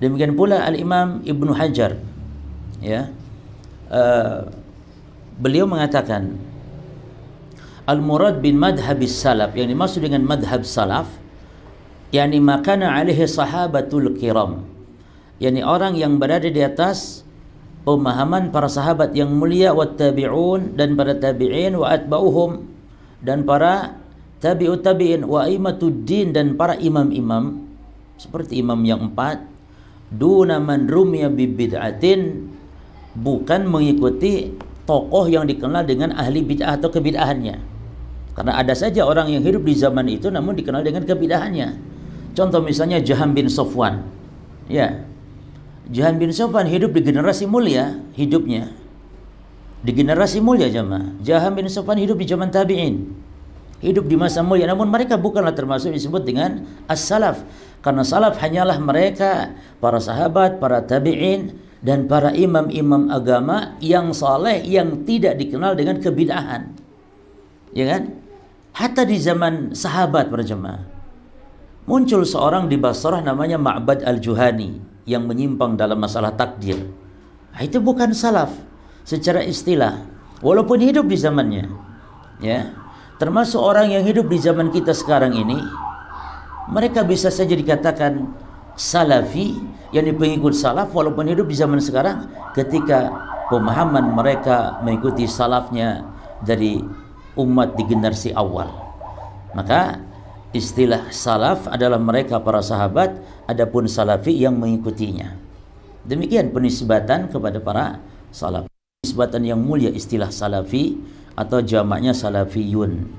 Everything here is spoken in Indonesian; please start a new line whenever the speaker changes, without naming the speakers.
Demikian pula Al-Imam Ibnu Hajar, ya, beliau mengatakan al-murad bin madhabis salaf, yang dimaksud dengan madhab salaf yakni makana alaihi sahabatul kiram, yakni orang yang berada di atas pemahaman para sahabat yang mulia, wat tabi'un, dan para tabi'in, wa atba'uhum, dan para tabi'ut tabi'in, wa imatuddin, dan para imam-imam seperti imam yang empat, duna man rumiya bibid'atin, bukan mengikuti tokoh yang dikenal dengan ahli bid'ah atau kebid'ahannya. Karena ada saja orang yang hidup di zaman itu namun dikenal dengan kebid'ahannya. Contoh misalnya Jaham bin Safwan. Ya. Jaham bin Safwan hidup di generasi mulia, hidupnya di generasi mulia jamaah. Jaham bin Safwan hidup di zaman tabi'in, hidup di masa mulia, namun mereka bukanlah termasuk disebut dengan as-salaf. Karena salaf hanyalah mereka, para sahabat, para tabi'in, dan para imam-imam agama yang saleh, yang tidak dikenal dengan kebid'ahan. Ya kan? Hatta di zaman sahabat para jemaah, muncul seorang di Basrah namanya Ma'bad al-Juhani yang menyimpang dalam masalah takdir. Itu bukan salaf secara istilah, walaupun hidup di zamannya. Ya, termasuk orang yang hidup di zaman kita sekarang ini, mereka bisa saja dikatakan salafi, yang pengikut salaf, walaupun hidup di zaman sekarang, ketika pemahaman mereka mengikuti salafnya dari umat di generasi awal. Maka istilah salaf adalah mereka para sahabat, adapun salafi yang mengikutinya. Demikian penisbatan kepada para salaf. Penisbatan yang mulia istilah salafi atau jamaknya salafiyun.